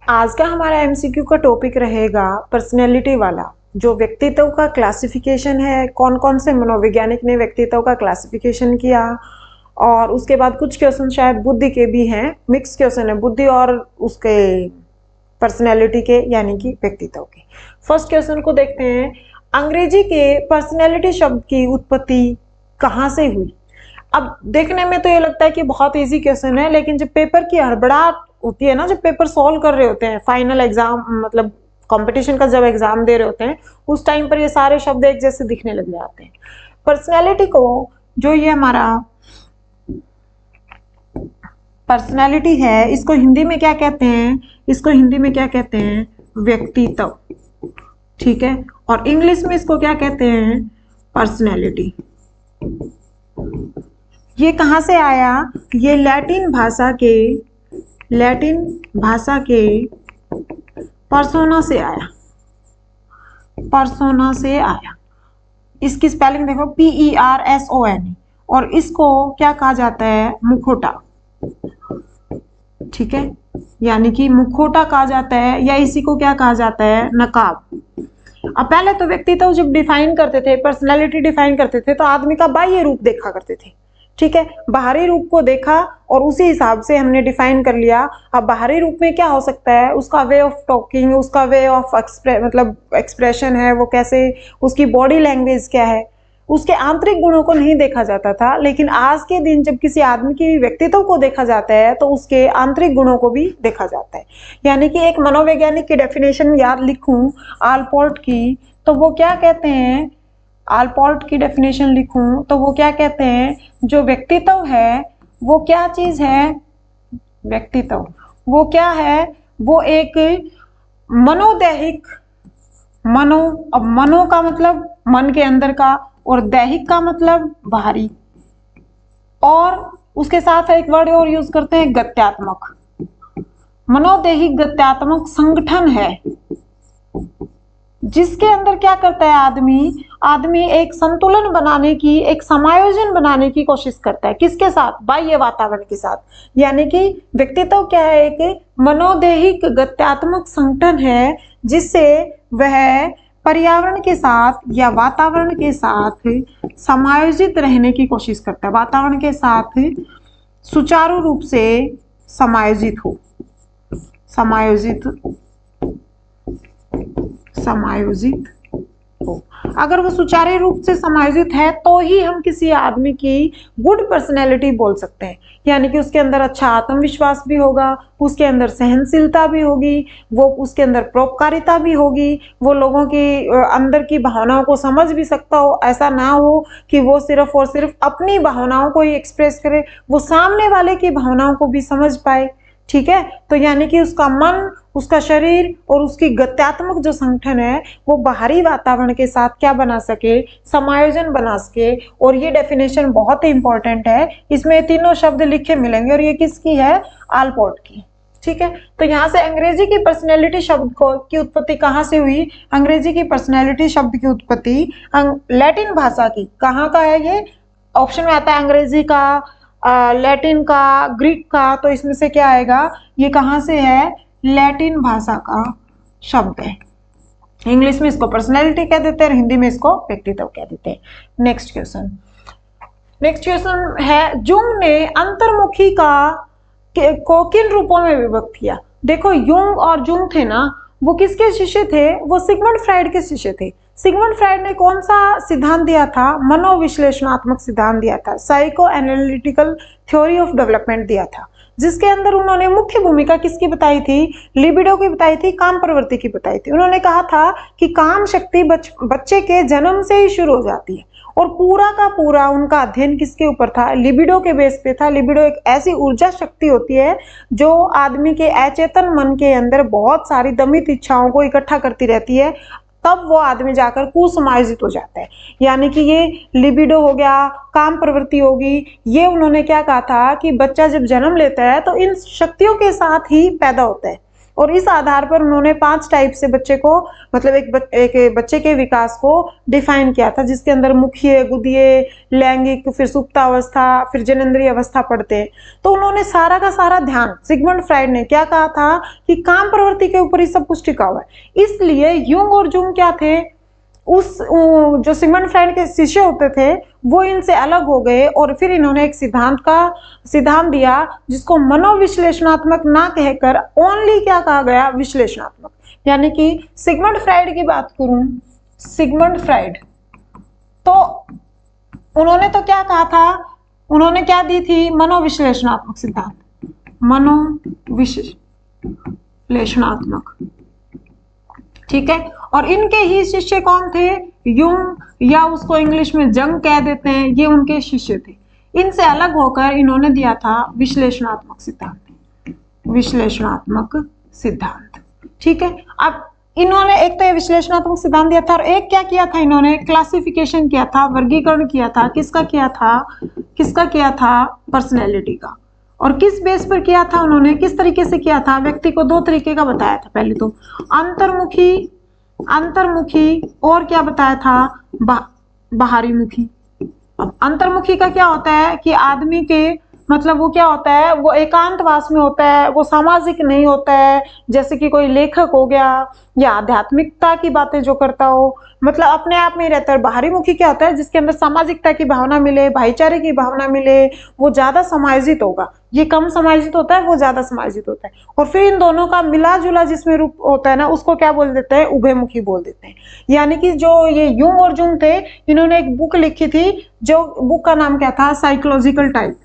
आज का हमारा एमसीक्यू का टॉपिक रहेगा पर्सनैलिटी वाला, जो व्यक्तित्व का क्लासिफिकेशन है। कौन कौन से मनोवैज्ञानिक ने व्यक्तित्व का क्लासिफिकेशन किया, और उसके बाद कुछ क्वेश्चन शायद बुद्धि के भी हैं, मिक्स क्वेश्चन है बुद्धि और उसके पर्सनैलिटी के, यानी कि व्यक्तित्व के। फर्स्ट क्वेश्चन को देखते हैं। अंग्रेजी के पर्सनैलिटी शब्द की उत्पत्ति कहाँ से हुई? अब देखने में तो ये लगता है कि बहुत इजी क्वेश्चन है, लेकिन जब पेपर की हड़बड़ाहट होती है ना, जब पेपर सॉल्व कर रहे होते हैं, फाइनल एग्जाम मतलब कंपटीशन का जब एग्जाम दे रहे होते हैं, उस टाइम पर ये सारे शब्द एक जैसे दिखने लग जाते हैं। पर्सनैलिटी को, जो ये हमारा पर्सनैलिटी है, इसको हिंदी में क्या कहते हैं? इसको हिंदी में क्या कहते हैं? व्यक्तित्व। ठीक है, और इंग्लिश में इसको क्या कहते हैं? पर्सनैलिटी। ये कहाँ से आया? ये लैटिन भाषा के पर्सोना से आया। पर्सोना से आया। इसकी स्पेलिंग देखो, PERSON, और इसको क्या कहा जाता है? मुखौटा। ठीक है, यानी कि मुखौटा कहा जाता है, या इसी को क्या कहा जाता है? नकाब। अब पहले तो व्यक्तित्व जब डिफाइन करते थे, पर्सनालिटी डिफाइन करते थे, तो आदमी का बाह्य रूप देखा करते थे। ठीक है, बाहरी रूप को देखा और उसी हिसाब से हमने डिफाइन कर लिया। अब बाहरी रूप में क्या हो सकता है? उसका वे ऑफ टॉकिंग, उसका वे ऑफ एक्सप्रेशन है, वो कैसे, उसकी बॉडी लैंग्वेज क्या है, उसके आंतरिक गुणों को नहीं देखा जाता था। लेकिन आज के दिन जब किसी आदमी की व्यक्तित्व को देखा जाता है, तो उसके आंतरिक गुणों को भी देखा जाता है। यानी कि एक मनोवैज्ञानिक की डेफिनेशन याद लिखूं आलपोर्ट की, तो वो क्या कहते हैं? आलपोर्ट की डेफिनेशन लिखूं तो वो क्या कहते हैं? जो व्यक्तित्व है वो क्या चीज है? व्यक्तित्व वो क्या है? वो एक मनोदैहिक, अब मनो का मतलब मन के अंदर का, और दैहिक का मतलब बाहरी, और उसके साथ एक वर्ड और यूज करते हैं, गत्यात्मक। मनोदैहिक गत्यात्मक संगठन है, जिसके अंदर क्या करता है आदमी एक संतुलन बनाने की, एक समायोजन बनाने की कोशिश करता है। किसके साथ? बाह्य वातावरण के साथ। यानी कि व्यक्तित्व क्या है? एक मनोदैहिक गत्यात्मक संगठन है, जिससे वह पर्यावरण के साथ या वातावरण के साथ समायोजित रहने की कोशिश करता है, वातावरण के साथ सुचारू रूप से समायोजित हो। अगर वो सुचारू रूप से समायोजित है, तो ही हम किसी आदमी की गुड पर्सनैलिटी बोल सकते हैं। यानी कि उसके अंदर अच्छा आत्मविश्वास भी होगा, उसके अंदर सहनशीलता भी होगी, वो उसके अंदर परोपकारिता भी होगी, वो लोगों की अंदर की भावनाओं को समझ भी सकता हो। ऐसा ना हो कि वो सिर्फ और सिर्फ अपनी भावनाओं को ही एक्सप्रेस करे, वो सामने वाले की भावनाओं को भी समझ पाए। ठीक है, तो यानी कि उसका मन, उसका शरीर और उसकी गत्यात्मक जो संगठन है, वो बाहरी वातावरण के साथ क्या बना सके? समायोजन बना सके। और ये डेफिनेशन बहुत ही इंपॉर्टेंट है, इसमें तीनों शब्द लिखे मिलेंगे, और ये किसकी है? आलपोर्ट की। ठीक है, तो यहाँ से अंग्रेजी की पर्सनैलिटी शब्द की उत्पत्ति कहाँ से हुई? अंग्रेजी की पर्सनैलिटी शब्द की उत्पत्ति लैटिन भाषा की। कहाँ का है ये? ऑप्शन में आता है अंग्रेजी का, लैटिन का, ग्रीक का, तो इसमें से क्या आएगा? ये कहाँ से है? लैटिन भाषा का शब्द है। इंग्लिश में इसको पर्सनैलिटी कह देते हैं, हिंदी में इसको व्यक्तित्व कह देते हैं। नेक्स्ट क्वेश्चन है, जुंग ने अंतर्मुखी को किन रूपों में विभक्त किया? देखो, युंग और जुंग थे ना, वो किसके शिष्य थे? वो सिगमंड फ्राइड के शिष्य थे। सिगमंड फ्राइड ने कौन सा सिद्धांत दिया था? मनोविश्लेषणात्मक सिद्धांत दिया था, psycho analytical theory of development दिया था, जिसके अंदर उन्होंने मुख्य भूमिका किसकी बताई थी? लिबिडो की बताई थी, काम प्रवृत्ति की बताई थी। उन्होंने कहा था कि काम शक्ति बच्चे के जन्म से ही शुरू हो जाती है, और पूरा का पूरा उनका अध्ययन किसके ऊपर था? लिबिडो के बेस पे था। लिबिडो एक ऐसी ऊर्जा शक्ति होती है जो आदमी के अचेतन मन के अंदर बहुत सारी दमित इच्छाओं को इकट्ठा करती रहती है, तब वो आदमी जाकर कुसमायोजित हो जाता है। यानी कि ये लिबिडो हो गया, काम प्रवृत्ति होगी, ये उन्होंने क्या कहा था कि बच्चा जब जन्म लेता है तो इन शक्तियों के साथ ही पैदा होता है, और इस आधार पर उन्होंने 5 टाइप से बच्चे को, मतलब एक बच्चे के विकास को डिफाइन किया था, जिसके अंदर मुख्य, गुदीय, लैंगिक, फिर सुप्तावस्था, फिर जननेंद्रिय अवस्था पढ़ते हैं। तो उन्होंने सारा का सारा ध्यान, सिगमंड फ्राइड ने क्या कहा था कि काम प्रवृत्ति के ऊपर ही सब कुछ टिका हुआ है। इसलिए यूंग और जूंग क्या थे, जो सिगमंड फ्राइड के शिष्य होते थे वो इनसे अलग हो गए और फिर इन्होंने एक सिद्धांत दिया जिसको मनोविश्लेषणात्मक ना कहकर ओनली क्या कहा गया, विश्लेषणात्मक। यानी कि सिगमंड फ्राइड की बात करूं, सिगमंड फ्राइड तो उन्होंने तो क्या कहा था, उन्होंने क्या दी थी, मनोविश्लेषणात्मक सिद्धांत, मनोविश्लेषणात्मक, ठीक है। और इनके ही शिष्य कौन थे, यूंग, या उसको इंग्लिश में जंग कह देते हैं, ये उनके शिष्य थे। इनसे अलग होकर इन्होंने दिया था विश्लेषणात्मक सिद्धांत, विश्लेषणात्मक सिद्धांत, ठीक है। अब इन्होंने एक तो ये विश्लेषणात्मक सिद्धांत दिया था और एक क्या किया था, इन्होंने क्लासिफिकेशन किया था, वर्गीकरण किया था। किसका किया था, पर्सनैलिटी का। और किस बेस पर किया था उन्होंने, किस तरीके से किया था, व्यक्ति को 2 तरीके का बताया था। पहले तो अंतर्मुखी और क्या बताया था, बाहरी मुखी। अब अंतर्मुखी का क्या होता है कि आदमी के, मतलब वो क्या होता है, वो एकांतवास में होता है, वो सामाजिक नहीं होता है, जैसे कि कोई लेखक हो गया या आध्यात्मिकता की बातें जो करता हो, मतलब अपने आप में ही रहता है। बाहरी मुखी क्या होता है, जिसके अंदर सामाजिकता की भावना मिले, भाईचारे की भावना मिले, वो ज्यादा समायोजित होगा। ये कम समायोजित होता है, वो ज्यादा समायोजित होता है। और फिर इन दोनों का मिला जुला जिसमें रूप होता है ना, उसको क्या बोल देते हैं, उभयमुखी बोल देते हैं। यानी कि जो ये यूंग और जूंग थे, इन्होंने एक बुक लिखी थी, जो बुक का नाम क्या था, साइकोलॉजिकल टाइप,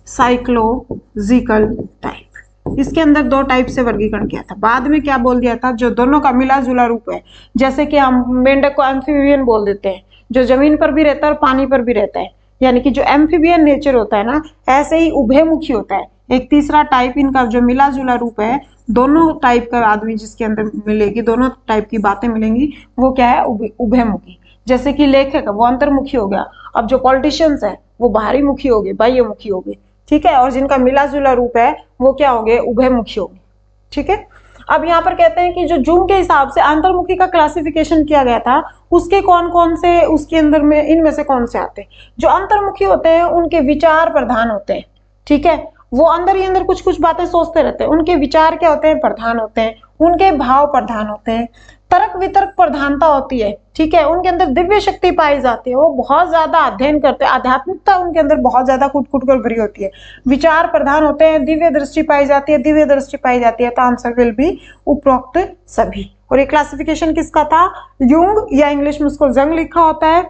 साइकोलॉजिकल टाइप। इसके अंदर 2 टाइप से वर्गीकरण किया था। बाद में क्या बोल दिया था, जो दोनों का मिला जुला रूप है, जैसे कि हम मेंढक को एम्फीबियन बोल देते हैं, जो जमीन पर भी रहता है और पानी पर भी रहता है, यानी कि जो एम्फीबियन नेचर होता है ना, ऐसे ही उभयमुखी होता है। एक तीसरा टाइप इनका जो मिला जुला रूप है, दोनों टाइप का आदमी जिसके अंदर मिलेगी, दोनों टाइप की बातें मिलेंगी, वो क्या है, उभयमुखी। जैसे कि लेखक वो अंतर्मुखी हो गया, अब जो पॉलिटिशियंस है वो बाहरी मुखी हो गए, बाह्यमुखी हो गए, ठीक है। और जिनका मिला जुला रूप है वो क्या हो गए, उभयमुखी हो गए, ठीक है। अब यहाँ पर कहते हैं कि जो जूंग के हिसाब से अंतर्मुखी का क्लासिफिकेशन किया गया था, उसके कौन कौन से, उसके अंदर में इनमें से कौन से आते हैं। जो अंतर्मुखी होते हैं उनके विचार प्रधान होते हैं, ठीक है। वो अंदर ही अंदर कुछ कुछ बातें सोचते रहते हैं, उनके विचार क्या होते हैं, प्रधान होते हैं, उनके भाव प्रधान होते हैं, तर्क वितर्क प्रधानता होती है, ठीक है। उनके अंदर दिव्य शक्ति पाई जाती है, वो बहुत ज्यादा अध्ययन करते हैं, आध्यात्मिकता उनके अंदर बहुत ज्यादा कुट कुट कर भरी होती है। विचार प्रधान होते हैं, दिव्य दृष्टि पाई जाती है, दिव्य दृष्टि पाई जाती है। तो आंसर विल बी उपरोक्त सभी। और ये क्लासिफिकेशन किसका था, यूंग, या इंग्लिश में उसको जंग लिखा होता है।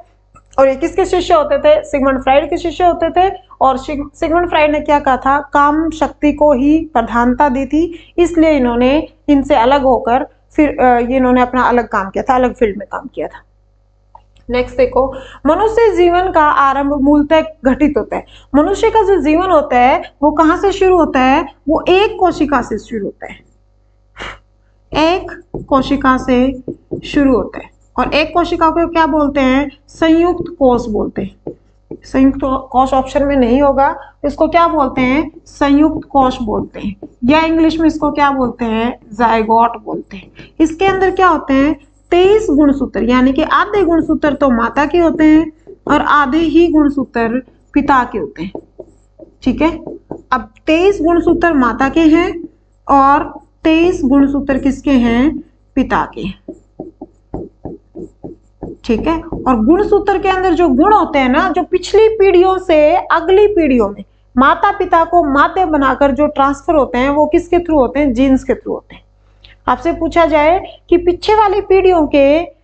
और ये किसके शिष्य होते थे, सिगमंड फ्राइड के शिष्य होते थे। और सिगमंड फ्राइड ने क्या कहा था, काम शक्ति को ही प्रधानता दी थी, इसलिए इन्होंने इनसे अलग होकर फिर ये इन्होंने अपना अलग काम किया था, अलग फील्ड में काम किया था। नेक्स्ट देखो, मनुष्य जीवन का आरंभ मूलतः घटित होता है। मनुष्य का जो जीवन होता है वो कहाँ से शुरू होता है, वो एक कोशिका से शुरू होता है, एक कोशिका से शुरू होता है। और एक कोशिका को क्या बोलते हैं, संयुक्त कोष बोलते हैं। संयुक्त कोष ऑप्शन में नहीं होगा, इसको क्या बोलते हैं, संयुक्त कोष बोलते हैं, या इंग्लिश में इसको क्या बोलते हैं, जायगोट बोलते हैं। इसके अंदर क्या होते हैं, 23 गुणसूत्र, यानी कि आधे गुणसूत्र तो माता के होते हैं और आधे ही गुणसूत्र पिता के होते हैं, ठीक है। अब 23 गुणसूत्र माता के हैं और 23 गुणसूत्र किसके हैं, पिता के, ठीक है। और गुणसूत्र के अंदर जो गुण होते हैं ना, जो पिछली पीढ़ियों से अगली पीढ़ियों में माता पिता को माते बनाकर जो ट्रांसफर होते हैं, वो किसके थ्रू होते हैं, जीन्स के थ्रू होते हैं। आपसे पूछा जाए कि पीछे वाली पीढ़ियों के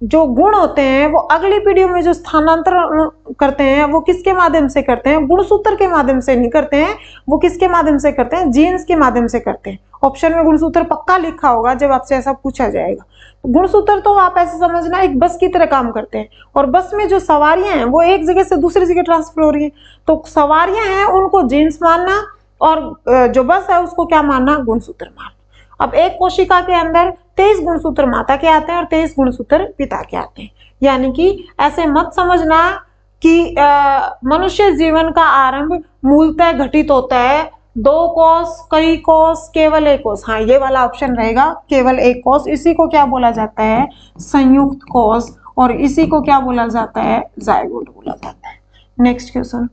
जो गुण होते हैं वो अगली पीढ़ियों में जो स्थानांतरण करते हैं, वो किसके माध्यम से करते हैं, गुणसूत्र के माध्यम से नहीं करते हैं, वो किसके माध्यम से करते हैं, जीन्स के माध्यम से करते हैं। ऑप्शन में गुणसूत्र पक्का लिखा होगा जब आपसे ऐसा पूछा जाएगा। तो गुणसूत्र तो आप ऐसे समझना एक बस की तरह काम करते हैं, और बस में जो सवारियां हैं वो एक जगह से दूसरी जगह ट्रांसफर हो रही है। तो सवारियां हैं उनको जीन्स मानना, और जो बस है उसको क्या मानना, गुणसूत्र मानना। अब एक कोशिका के अंदर 23 गुणसूत्र माता के आते हैं और 23 गुणसूत्र पिता के आते हैं। यानी कि ऐसे मत समझना कि मनुष्य जीवन का आरंभ मूलतः घटित होता है दो कोष, कई कोष, केवल एक कोष। हाँ, ये वाला ऑप्शन रहेगा, केवल एक कोष। इसी को क्या बोला जाता है? संयुक्त कोष। और इसी को क्या बोला जाता है? जायगोट बोला जाता है। नेक्स्ट क्वेश्चन,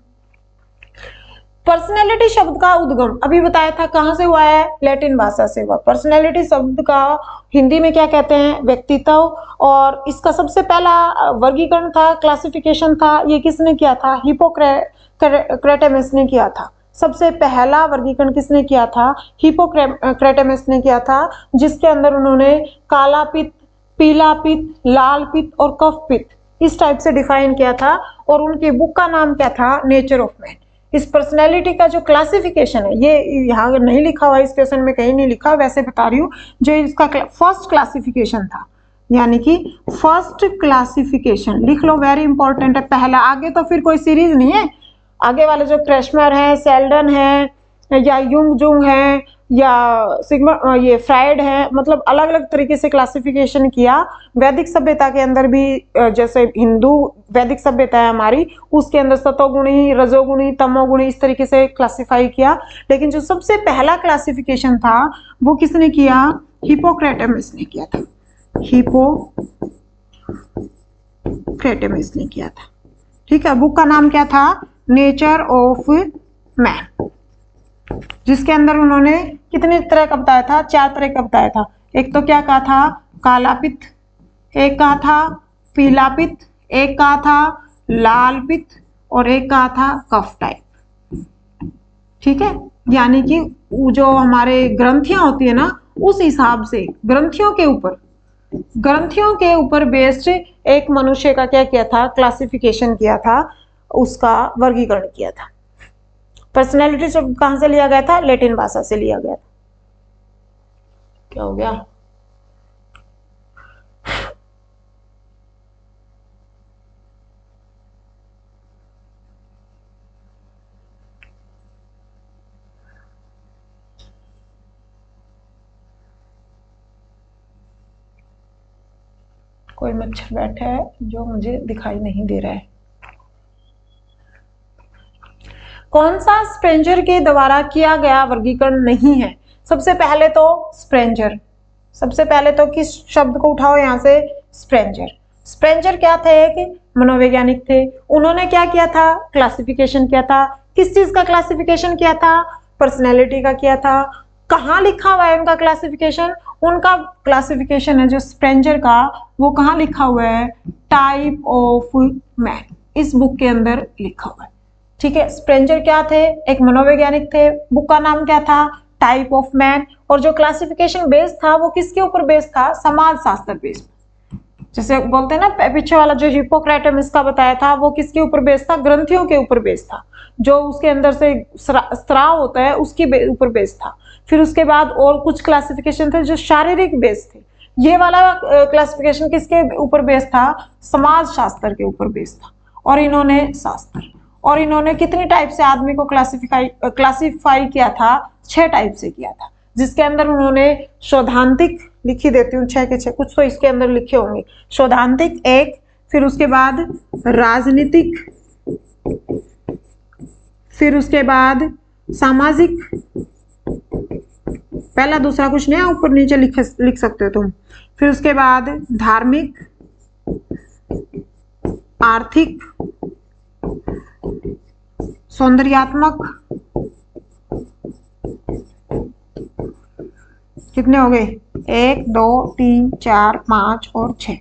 पर्सनैलिटी शब्द का उद्गम अभी बताया था, कहां से हुआ है? लैटिन भाषा से हुआ। पर्सनैलिटी शब्द का हिंदी में क्या कहते हैं? व्यक्तित्व। और इसका सबसे पहला वर्गीकरण था, क्लासिफिकेशन था, ये किसने किया था? हिप्पोक्रेटस ने किया था। सबसे पहला वर्गीकरण किसने किया था? हिप्पोक्रेटस ने किया था, जिसके अंदर उन्होंने काला पित्त, पीला पित्त, लाल पित्त और कफ पित्त इस टाइप से डिफाइन किया था। और उनकी बुक का नाम क्या था? Nature of man. इस पर्सनैलिटी का जो क्लासिफिकेशन है, ये यहाँ नहीं लिखा हुआ, इस क्वेश्चन में कहीं नहीं लिखा, वैसे बता रही हूँ, जो इसका फर्स्ट क्लासिफिकेशन था, यानी कि फर्स्ट क्लासिफिकेशन लिख लो, वेरी इंपॉर्टेंट है। पहला, आगे तो फिर कोई सीरीज नहीं है, आगे वाले जो क्रेशमर है, सेल्डन है, या युंग जुंग है, या सिग्मा, ये फ्राइड है, मतलब अलग अलग तरीके से क्लासिफिकेशन किया। वैदिक सभ्यता के अंदर भी, जैसे हिंदू वैदिक सभ्यता है हमारी, उसके अंदर सतोगुणी, रजोगुणी, तमोगुणी इस तरीके से क्लासिफाई किया। लेकिन जो सबसे पहला क्लासिफिकेशन था वो किसने किया? हिप्पोक्रेटस ने किया था। हिप्पोक्रेटस ने किया था। ठीक है, बुक का नाम क्या था? नेचर ऑफ मैन, जिसके अंदर उन्होंने कितने तरह का बताया था? 4 तरह का बताया था। एक तो क्या कहा था? काला पित्त, एक कहा था पीला पित्त, एक कहा था लाल पित्त, और एक कहा था कफ टाइप। ठीक है, यानी कि जो हमारे ग्रंथियां होती है ना, उस हिसाब से ग्रंथियों के ऊपर बेस्ड एक मनुष्य का क्या किया था? क्लासिफिकेशन किया था, उसका वर्गीकरण किया था। पर्सनैलिटी शब्द कहां से लिया गया था? लैटिन भाषा से लिया गया था। क्या हो गया? कोई मच्छर बैठा है जो मुझे दिखाई नहीं दे रहा है। कौन सा स्प्रेंजर के द्वारा किया गया वर्गीकरण नहीं है? सबसे पहले तो स्प्रेंजर, सबसे पहले तो किस शब्द को उठाओ यहां से? स्प्रेंजर। स्प्रेंजर क्या थे? एक मनोवैज्ञानिक थे। उन्होंने क्या किया था? क्लासिफिकेशन किया था। किस चीज का क्लासिफिकेशन किया था? पर्सनैलिटी का किया था। कहाँ लिखा हुआ है उनका क्लासिफिकेशन? उनका क्लासिफिकेशन है जो स्प्रेंजर का, वो कहाँ लिखा हुआ है? टाइप ऑफ मैन, इस बुक के अंदर लिखा हुआ है। ठीक है, स्प्रेंजर क्या थे? एक मनोवैज्ञानिक थे। बुक का नाम क्या था? Type of man. और जो क्लासिफिकेशन बेस्ड था वो किसके ऊपर बेस्ड था? समाज शास्त्र बेस्ड। जैसे बोलते हैं ना, पीछे वाला जो हिप्पोक्रेटस का बताया था, वो किसके ऊपर बेस्ड था? ग्रंथियों के ऊपर बेस्ड था। जो उसके अंदर से स्राव होता है उसके ऊपर बेस्ड था। फिर उसके बाद और कुछ क्लासिफिकेशन थे जो शारीरिक बेस्ड थे। ये वाला क्लासिफिकेशन किसके ऊपर बेस्ड था? समाज शास्त्र के ऊपर बेस्ड था। और इन्होंने कितनी टाइप से आदमी को क्लासिफाई किया था? 6 टाइप से किया था, जिसके अंदर उन्होंने शोधांतिक, लिखी देती हूँ 6 के 6, कुछ तो इसके अंदर लिखे होंगे। शोधांतिक एक, फिर उसके बाद राजनीतिक, फिर उसके बाद सामाजिक, पहला दूसरा कुछ नहीं, ऊपर नीचे लिख सकते हो तुम। फिर उसके बाद धार्मिक, आर्थिक, सौंदर्यात्मक, कितने हो गए? 1 2 3 4 5 और 6।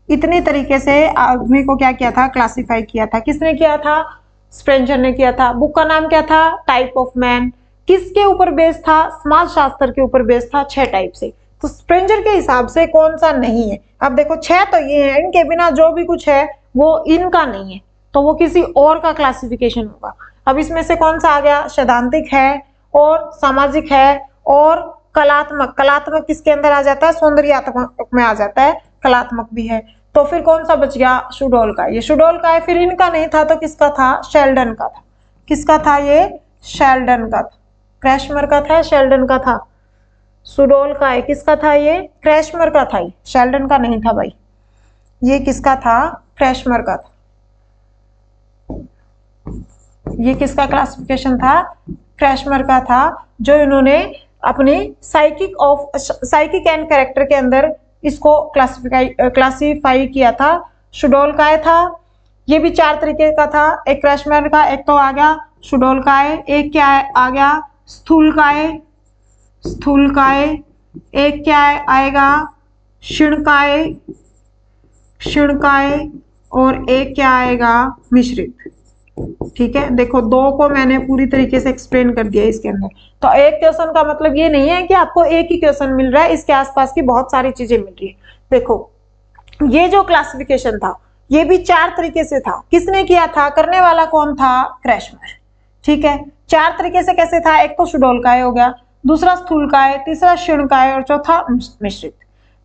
इतने तरीके से आदमी को क्या किया था? क्लासिफाई किया था। किसने किया था? स्प्रेंजर ने किया था। बुक का नाम क्या था? Type of man. किसके ऊपर बेस्ड था? समाज शास्त्र के ऊपर बेस्ड था, 6 टाइप से। तो स्प्रेंजर के हिसाब से कौन सा नहीं है? अब देखो 6 तो ये है, इनके बिना जो भी कुछ है वो इनका नहीं है, तो वो किसी और का क्लासिफिकेशन होगा। अब इसमें से कौन सा आ गया? सैद्धांतिक है, और सामाजिक है, और कलात्मक। कलात्मक किसके अंदर आ जाता है? सौंदर्यात्मक में आ जाता है, कलात्मक भी है। तो फिर कौन सा बच गया? शुडोल का। ये शुडोल का है, फिर इनका नहीं था तो किसका था? शेल्डन का था। किसका था ये? शेल्डन का था। क्रैशमर का था, शेल्डन का था। शुडोल का है, किसका था ये? क्रैशमर का था, शेल्डन का नहीं था भाई। ये किसका था? क्रैशमर का था। ये किसका क्लासिफिकेशन था? क्रैशमर का था, जो इन्होंने अपने साइकिक एंड कैरेक्टर के अंदर इसको क्लासिफाई किया था। शुडोलकाय था, ये भी 4 तरीके का था। एक क्रैशमर का, एक तो आ गया शुडोलकाय, एक क्या आ गया स्थूलकाय, एक क्या आएगा क्षीणकाय, और एक क्या आएगा मिश्रित। ठीक है, देखो 2 को मैंने पूरी तरीके से एक्सप्लेन कर दिया इसके अंदर। तो एक क्वेश्चन का मतलब ये नहीं है कि आपको एक ही क्वेश्चन मिल रहा है, इसके आसपास की बहुत सारी चीजें मिल रही है। देखो ये जो क्लासिफिकेशन था ये भी 4 तरीके से था। किसने किया था? करने वाला कौन था? क्रैशमर। ठीक है, 4 तरीके से कैसे था? एक तो शुडोलकाय हो गया, दूसरा स्थूलकाय, तीसरा क्षीणकाय और चौथा मिश्रित।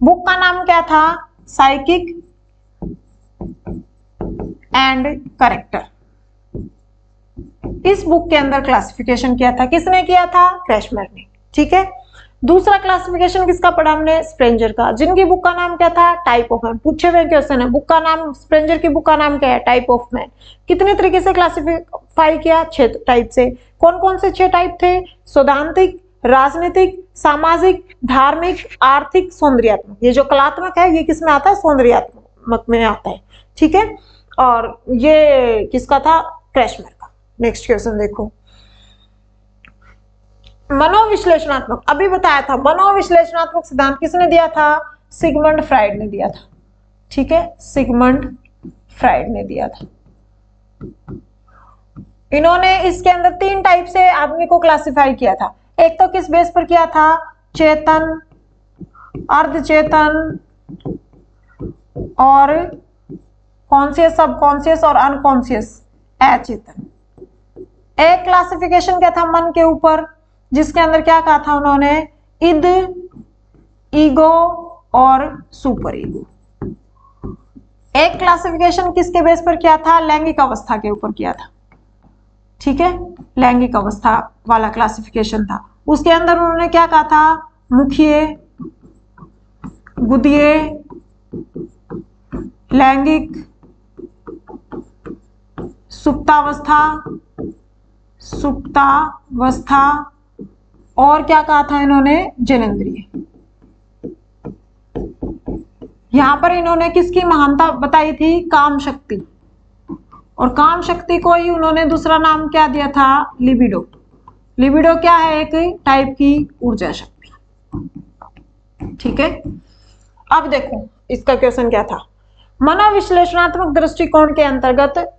बुक का नाम क्या था? Psychic and character. इस बुक के अंदर क्लासिफिकेशन किया था, किसने किया था? क्रैशमर ने। ठीक है, दूसरा क्लासिफिकेशन किसका पढ़ा हमने? स्प्रेंजर का, जिनकी बुक का नाम क्या था? Type of man. पूछे हुए क्वेश्चन है, बुक का नाम, स्प्रेंजर की बुक का नाम क्या है? Type of man. कितने तरीके से क्लासिफाई किया? 6 टाइप से। कौन कौन से 6 टाइप थे? सौदांतिक, राजनीतिक, सामाजिक, धार्मिक, आर्थिक, सौंदर्यात्मक। ये जो कलात्मक है ये किस में आता है? सौंदर्यात्मक में आता है। ठीक है, और ये किसका था? क्रैशमर का। नेक्स्ट क्वेश्चन देखो, मनोविश्लेषणात्मक, अभी बताया था मनोविश्लेषणात्मक सिद्धांत किसने दिया था? सिगमंड फ्राइड ने दिया था। ठीक है, सिगमंड फ्राइड ने दिया था। इन्होंने इसके अंदर 3 टाइप से आदमी को क्लासिफाई किया था। एक तो किस बेस पर किया था? चेतन, अर्धचेतन और कॉन्शियस, सबकॉन्शियस और अनकॉन्शियस, अचेतन। एक क्लासिफिकेशन क्या था? मन के ऊपर, जिसके अंदर क्या कहा था उन्होंने? इद, ईगो और सुपर ईगो। एक क्लासिफिकेशन किसके बेस पर किया था? लैंगिक अवस्था के ऊपर किया था। ठीक है, लैंगिक अवस्था वाला क्लासिफिकेशन था। उसके अंदर उन्होंने क्या कहा था? मुखीय, गुदीय, लैंगिक, सुप्तावस्था और क्या कहा था इन्होंने? जनेंद्रिय। यहां पर इन्होंने किसकी महानता बताई थी? काम शक्ति। और काम शक्ति को ही उन्होंने दूसरा नाम क्या दिया था? लिबिडो। लिबिडो क्या है? एक टाइप की ऊर्जा शक्ति। ठीक है, अब देखो इसका क्वेश्चन क्या था? मनोविश्लेषणात्मक दृष्टिकोण के अंतर्गत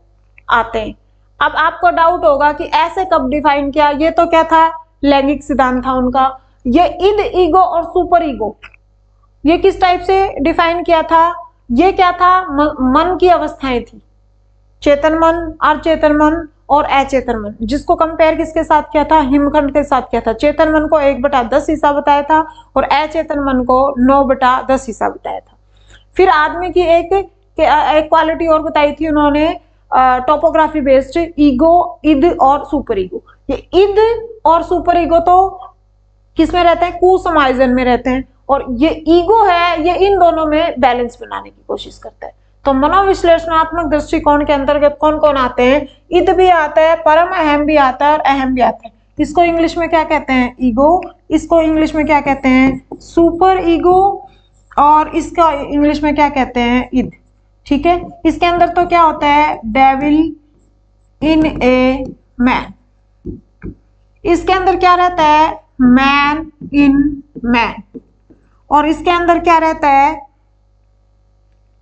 आते हैं। अब आपको डाउट होगा कि ऐसे कब डिफाइन किया? ये तो क्या था? लैंगिक सिद्धांत था उनका। ये इद, ईगो और सुपर ईगो, ये किस टाइप से डिफाइन किया था? ये क्या था? मन की अवस्थाएं थी, चेतन मन, अर्चेतन मन और अचेतन मन, जिसको कंपेयर किसके साथ किया था? हिमखंड के साथ किया था। चेतन मन को 1/10 हिस्सा बताया था और अचेतन मन को 9/10 हिस्सा बताया था। फिर आदमी की एक क्वालिटी और बताई थी उन्होंने, टोपोग्राफी बेस्ड, ईगो, इद और सुपर ईगो। ये इद और सुपर ईगो तो किस में रहते हैं? कुसमायोजन में रहते हैं, और ये ईगो है ये इन दोनों में बैलेंस बनाने की कोशिश करता है। तो मनोविश्लेषणात्मक दृष्टिकोण के अंतर्गत कौन कौन आते हैं? इद भी आता है, परम अहम भी आता है और अहम भी आता है। इसको इंग्लिश में क्या कहते हैं? ईगो। इसको इंग्लिश में क्या कहते हैं? Super ego. और इसका इंग्लिश में क्या कहते हैं? इद। ठीक है, इसके अंदर तो क्या होता है? Devil in a man. इसके अंदर क्या रहता है? Man in man. और इसके अंदर क्या रहता है?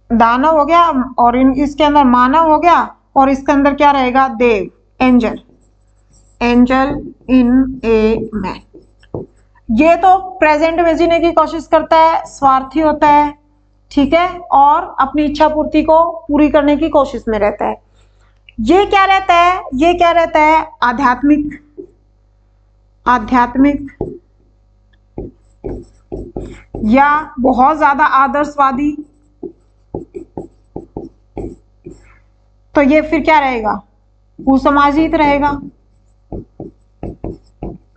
दानव हो गया, और इसके अंदर मानव हो गया, और इसके अंदर क्या रहेगा? देव, angel, angel in a man. ये तो प्रेजेंट में जीने की कोशिश करता है, स्वार्थी होता है, ठीक है, और अपनी इच्छा पूर्ति को पूरी करने की कोशिश में रहता है। ये क्या रहता है? ये क्या रहता है? आध्यात्मिक, आध्यात्मिक या बहुत ज्यादा आदर्शवादी। तो ये फिर क्या रहेगा? कुसमाजित रहेगा।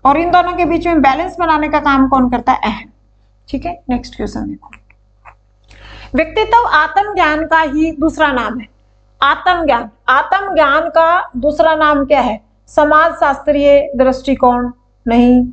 और इन दोनों के बीच में बैलेंस बनाने का काम कौन करता है? अहम। ठीक है, नेक्स्ट क्वेश्चन देखो। व्यक्तित्व आत्मज्ञान का ही दूसरा नाम है। आत्मज्ञान, आत्मज्ञान का दूसरा नाम क्या है? समाज शास्त्रीय दृष्टिकोण नहीं।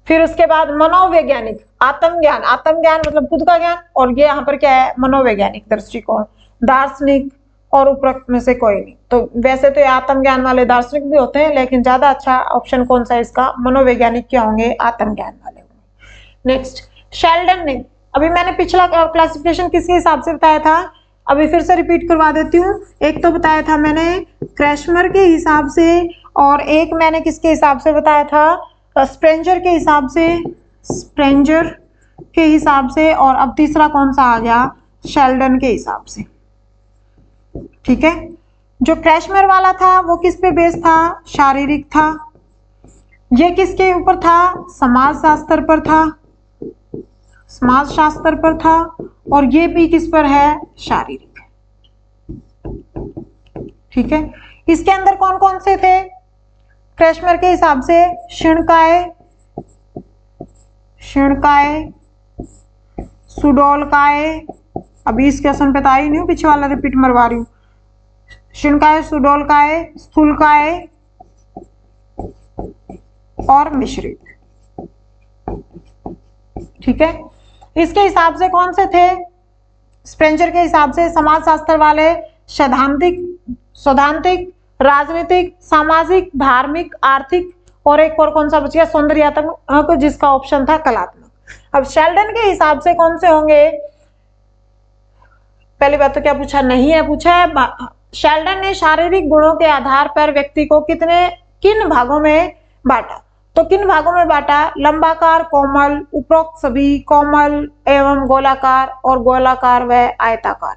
फिर उसके बाद मनोवैज्ञानिक, आत्मज्ञान, आत्मज्ञान मतलब खुद का ज्ञान, और ये यहाँ पर क्या है, मनोवैज्ञानिक दृष्टिकोण। दार्शनिक और उपरोक्त में से कोई नहीं। तो वैसे तो ये आत्मज्ञान वाले दार्शनिक भी होते हैं, लेकिन ज्यादा अच्छा ऑप्शन कौन सा है इसका, मनोवैज्ञानिक क्या होंगे, आत्मज्ञान वाले होंगे। नेक्स्ट, शेल्डन ने, अभी मैंने पिछला क्लासिफिकेशन किसके हिसाब से बताया था, अभी फिर से रिपीट करवा देती हूँ। एक तो बताया था मैंने क्रैशमर के हिसाब से, और एक मैंने किसके हिसाब से बताया था, स्प्रेंजर के हिसाब से, स्प्रेंजर के हिसाब से, और अब तीसरा कौन सा आ गया, शेल्डन के हिसाब से। ठीक है, जो क्रैशमर वाला था वो किस पे बेस्ड था, शारीरिक था। ये किसके ऊपर था, समाज शास्त्र पर था, समाज शास्त्र पर था, और ये भी किस पर है, शारीरिक। ठीक है, इसके अंदर कौन कौन से थे, क्रैशमर के हिसाब से क्षीणकाय, क्षीणकाय, सुडोलकाय, अभी इस क्वेश्चन पे तो आई नहीं हूँ, पीछे वाला रिपीट मरवा रही हूँ। क्षीणकाय, सुडोलकाय, स्थूलकाय और मिश्रित। ठीक है, इसके हिसाब से कौन से थे, स्प्रेंजर के हिसाब से समाज शास्त्र वाले सैद्धांतिक, सैद्धांतिक, राजनीतिक, सामाजिक, धार्मिक, आर्थिक, और एक और कौन सा बच गया, सौंदर्यात्मक, जिसका ऑप्शन था कलात्मक। अब शेल्डन के हिसाब से कौन से होंगे, पहली बात तो क्या पूछा, नहीं है, पूछा है शेल्डन ने शारीरिक गुणों के आधार पर व्यक्ति को किन भागों में बांटा, तो किन भागों में बांटा, लंबाकार, कोमल, उपरोक्त सभी, कोमल एवं गोलाकार, और गोलाकार व आयताकार।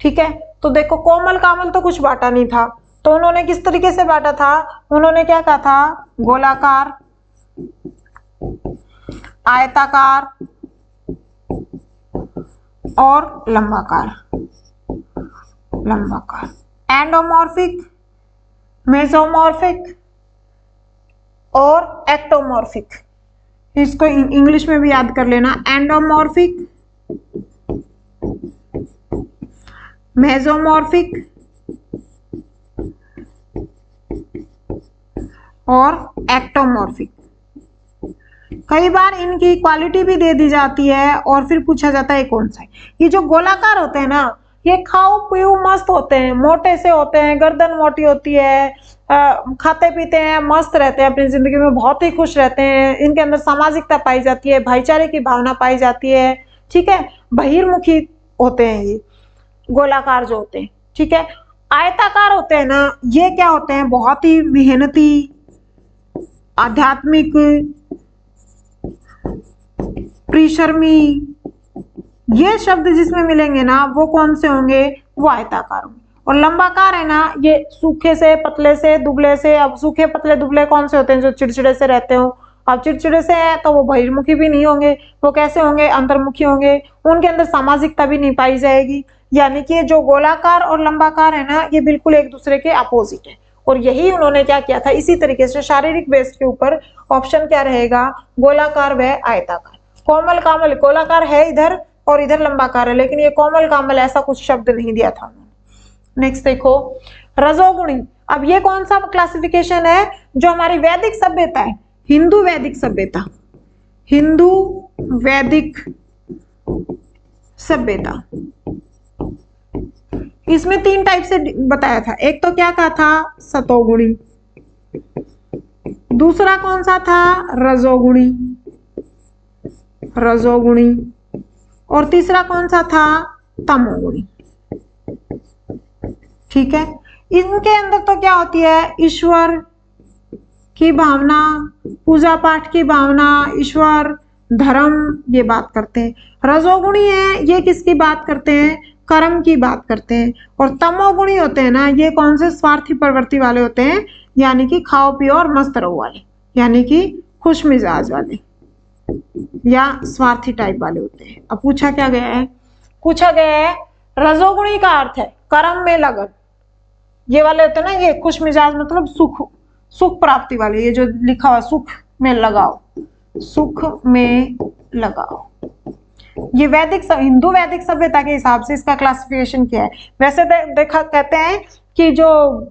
ठीक है, तो देखो कोमल कामल तो कुछ बांटा नहीं था, तो उन्होंने किस तरीके से बांटा था, उन्होंने क्या कहा था, गोलाकार, आयताकार और लंबाकार, लंबाकार, एंडोमॉर्फिक, मेसोमॉर्फिक और एक्टोमॉर्फिक। इसको इंग्लिश में भी याद कर लेना, एंडोमॉर्फिक, मेसोमॉर्फिक और एक्टोमॉर्फिक। कई बार इनकी क्वालिटी भी दे दी जाती है और फिर पूछा जाता है कौन सा है। ये जो गोलाकार होते हैं ना, ये खाओ पीओ मस्त होते हैं, मोटे से होते हैं, गर्दन मोटी होती है, खाते पीते हैं, मस्त रहते हैं, अपनी जिंदगी में बहुत ही खुश रहते हैं, इनके अंदर सामाजिकता पाई जाती है, भाईचारे की भावना पाई जाती है। ठीक है, बहिर्मुखी होते हैं ये गोलाकार जो होते हैं। ठीक है, आयताकार होते हैं ना, ये क्या होते हैं, बहुत ही मेहनती, आध्यात्मिक, परिश्रमी, ये शब्द जिसमें मिलेंगे ना वो कौन से होंगे, वो आयताकार होंगे। और लंबाकार है ना, ये सूखे से, पतले से, दुबले से। अब सूखे पतले दुबले कौन से होते हैं, जो चिड़चिड़े से रहते हो। अब चिड़चिड़े से हैं तो वो बहिर्मुखी भी नहीं होंगे, वो कैसे होंगे, अंतर्मुखी होंगे, उनके अंदर सामाजिकता भी नहीं पाई जाएगी। यानी कि जो गोलाकार और लंबाकार है ना, ये बिल्कुल एक दूसरे के अपोजिट है। और यही उन्होंने क्या किया था, इसी तरीके से शारीरिक बेस के ऊपर ऑप्शन क्या रहेगा, गोलाकार व आयताकार। कोमल कामल, गोलाकार है इधर और इधर लंबाकार है, लेकिन ये कोमल कामल ऐसा कुछ शब्द नहीं दिया था उन्होंने। नेक्स्ट देखो, रजोगुणी। अब ये कौन सा क्लासिफिकेशन है, जो हमारी वैदिक सभ्यता है, हिंदू वैदिक सभ्यता, हिंदू वैदिक सभ्यता, इसमें 3 टाइप से बताया था। एक तो क्या कहा था, सतोगुणी, दूसरा कौन सा था, रजोगुणी, रजोगुणी, और तीसरा कौन सा था, तमोगुणी। ठीक है, इनके अंदर तो क्या होती है, ईश्वर की भावना, पूजा पाठ की भावना, ईश्वर, धर्म, ये बात करते हैं। रजोगुणी है, ये किसकी बात करते हैं, कर्म की बात करते हैं। और तमोगुणी होते हैं ना, ये कौन से, स्वार्थी प्रवृत्ति वाले होते हैं, यानी कि खाओ पियो और मस्त रहो वाले, यानी कि खुश मिजाज वाले या स्वार्थी टाइप वाले होते हैं। अब पूछा क्या गया है, पूछा गया है रजोगुणी का अर्थ है कर्म में लगन। ये वाले होते हैं ना, ये खुश मिजाज मतलब सुख, सुख प्राप्ति वाले, ये जो लिखा हुआ सुख में लगाओ, सुख में लगाओ। ये वैदिक हिंदू वैदिक सभ्यता के हिसाब से इसका क्लासिफिकेशन किया है। वैसे देखा कहते हैं कि जो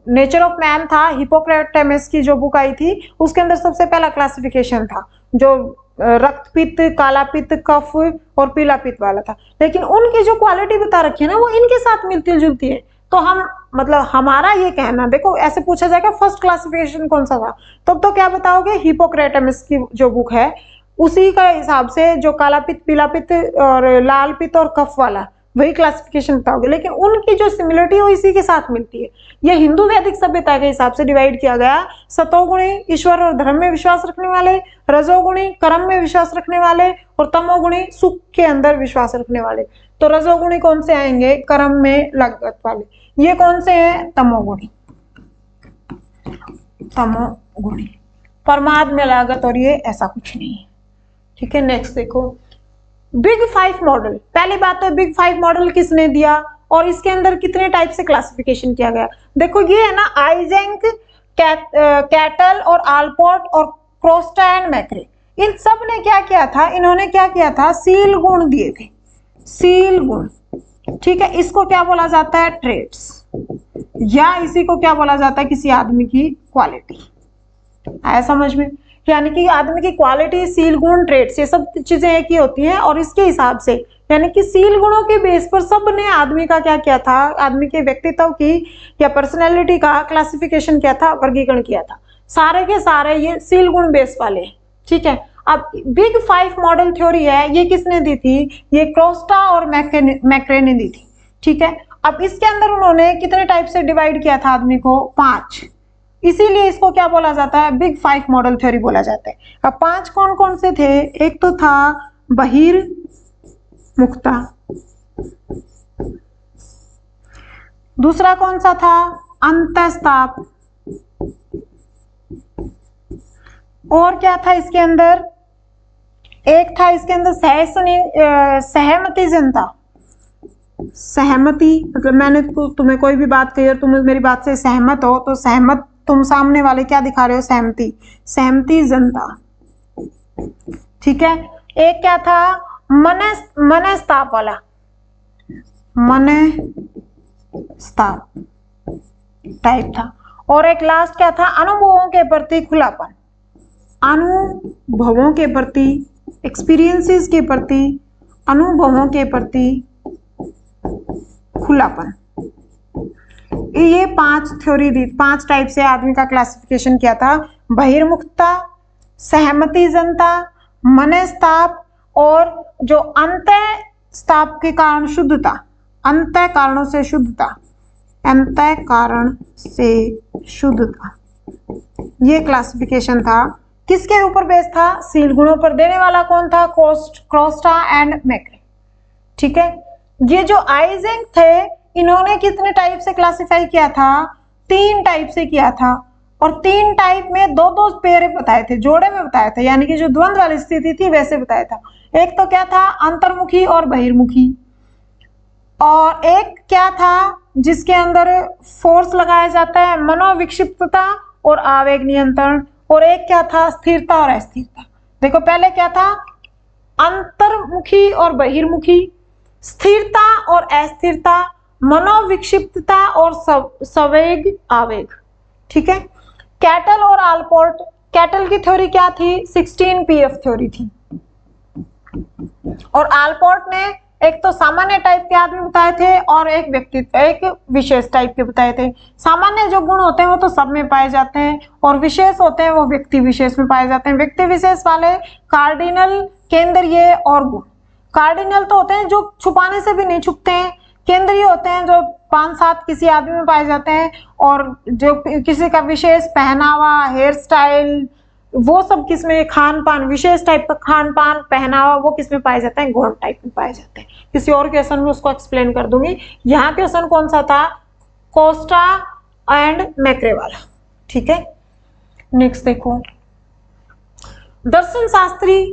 नेचर ऑफ मैन था, हिपोक्रेटस की जो बुक आई थी, उसके अंदर सबसे पहला क्लासिफिकेशन था जो रक्त पित्त, काला पित्त, कफ और पीला पित्त वाला था। लेकिन उनकी जो क्वालिटी बता रखी है ना, वो इनके साथ मिलती जुलती है। तो हम मतलब हमारा ये कहना, देखो ऐसे पूछा जाएगा फर्स्ट क्लासिफिकेशन कौन सा था, तब तो क्या बताओगे, हिपोक्रेटस की जो बुक है उसी का हिसाब से जो काला पित्त, पीला पित्त और लाल पित्त और कफ वाला, वही क्लासिफिकेशन बताओगे। लेकिन उनकी जो सिमिलरिटी है वो इसी के साथ मिलती है। यह हिंदू वैदिक सभ्यता के हिसाब से डिवाइड किया गया। सतोगुणी ईश्वर और धर्म में विश्वास रखने वाले, रजोगुणी कर्म में विश्वास रखने वाले और तमोगुणी सुख के अंदर विश्वास रखने वाले। तो रजोगुणी कौन से आएंगे, कर्म में लागत वाले। ये कौन से हैं, तमोगुणी। तमोगुणी परमाद में लागत, और ये ऐसा कुछ नहीं है। ठीक है, नेक्स्ट देखो बिग 5 मॉडल। पहली बात तो बिग 5 मॉडल किसने दिया और इसके अंदर कितने टाइप से क्लासिफिकेशन किया गया। देखो ये है ना आइजेंक, कैटल और आलपोर्ट और क्रोस्टा एंड मैक्रे, इन सब ने क्या किया था, इन्होंने क्या किया था, सील गुण दिए थे, सील गुण। ठीक है, इसको क्या बोला जाता है, ट्रेड्स, या इसी को क्या बोला जाता है, किसी आदमी की क्वालिटी। आया समझ में, यानी कि आदमी की क्वालिटी, सील गुण, ट्रेड्स, ये सब चीजें एक ही होती हैं। और इसके हिसाब से यानी कि सील गुणों के बेस पर सब ने आदमी का क्या किया था, आदमी के व्यक्तित्व की या पर्सनैलिटी का क्लासिफिकेशन किया था, वर्गीकरण किया था। सारे के सारे ये सील गुण बेस वाले। ठीक है, अब बिग 5 मॉडल थ्योरी है, ये किसने दी थी, ये क्रोस्टा और मैक्रे ने दी थी। ठीक है, अब इसके अंदर उन्होंने कितने टाइप से डिवाइड किया था आदमी को, 5। इसीलिए इसको क्या बोला जाता है, बिग 5 मॉडल थ्योरी बोला जाता है। अब 5 कौन कौन से थे, एक तो था बहिर्मुखता, दूसरा कौन सा था, अंतस्ताप, और क्या था इसके अंदर, एक था इसके अंदर सहमति जनता। सहमति मतलब मैंने तुम्हें कोई भी बात कही और तुम मेरी बात से सहमत हो, तो सहमत तुम सामने वाले क्या दिखा रहे हो, सहमति, सहमति जनता। ठीक है, एक क्या था, मनस्ताप वाला, मनस्ताप टाइप था। और एक लास्ट क्या था, अनुभवों के प्रति खुलापन, अनुभवों के प्रति, एक्सपीरियंसेस के प्रति, अनुभवों के प्रति खुलापन। ये 5 थ्योरी दी, 5 टाइप से आदमी का क्लासिफिकेशन किया था, बहिर्मुखता, सहमति जनता, मनस्ताप और जो अंतःस्ताप के कारण शुद्धता, अंतः कारणों से शुद्धता, अंतः कारण से शुद्धता, ये क्लासिफिकेशन था। किसके ऊपर बेस था, सील गुणों पर। देने वाला कौन था, क्रोस्टा एंड मैक्रे। ठीक है, ये जो आइजेंक थे, इन्होंने कितने टाइप से क्लासिफाई किया था, 3 टाइप से किया था। और 3 टाइप में 2-2 पेयर बताए थे, जोड़े में बताया था, यानी कि जो द्वंद्व वाली स्थिति थी वैसे बताया था। एक तो क्या था, अंतर्मुखी और बहिर्मुखी, और एक क्या था जिसके अंदर फोर्स लगाया जाता है, मनोविक्षिप्तता और आवेग नियंत्रण, और एक क्या था, स्थिरता और अस्थिरता। देखो पहले क्या था, अंतर्मुखी और बहिर्मुखी, स्थिरता और अस्थिरता, मनोविक्षिप्तता और संवेग आवेग। ठीक है, कैटल और आलपोर्ट, कैटल की थ्योरी क्या थी, 16 पीएफ थ्योरी थी। और आलपोर्ट ने एक तो सामान्य टाइप के आदमी बताए थे और एक व्यक्तित्व, एक विशेष टाइप के बताए थे। सामान्य जो गुण होते हैं वो तो सब में पाए जाते हैं, और विशेष होते हैं वो व्यक्ति विशेष में पाए जाते हैं। व्यक्ति विशेष वाले कार्डिनल, केंद्रीय और गुण। कार्डिनल तो होते हैं जो छुपाने से भी नहीं छुपते हैं, केंद्रीय होते हैं जो 5-7 किसी आदमी में पाए जाते हैं, और जो किसी का विशेष पहनावा, हेयर स्टाइल, वो सब किसमें, खान पान, विशेष टाइप का खान पान, पहनावा, वो किसमें पाए जाते हैं, गौण टाइप में पाए जाते हैं। किसी और क्वेश्चन में उसको एक्सप्लेन कर दूंगी। यहाँ क्वेश्चन कौन सा था, कोस्टा एंड मैक्रे वाला। ठीक है, नेक्स्ट देखो, दर्शन शास्त्री,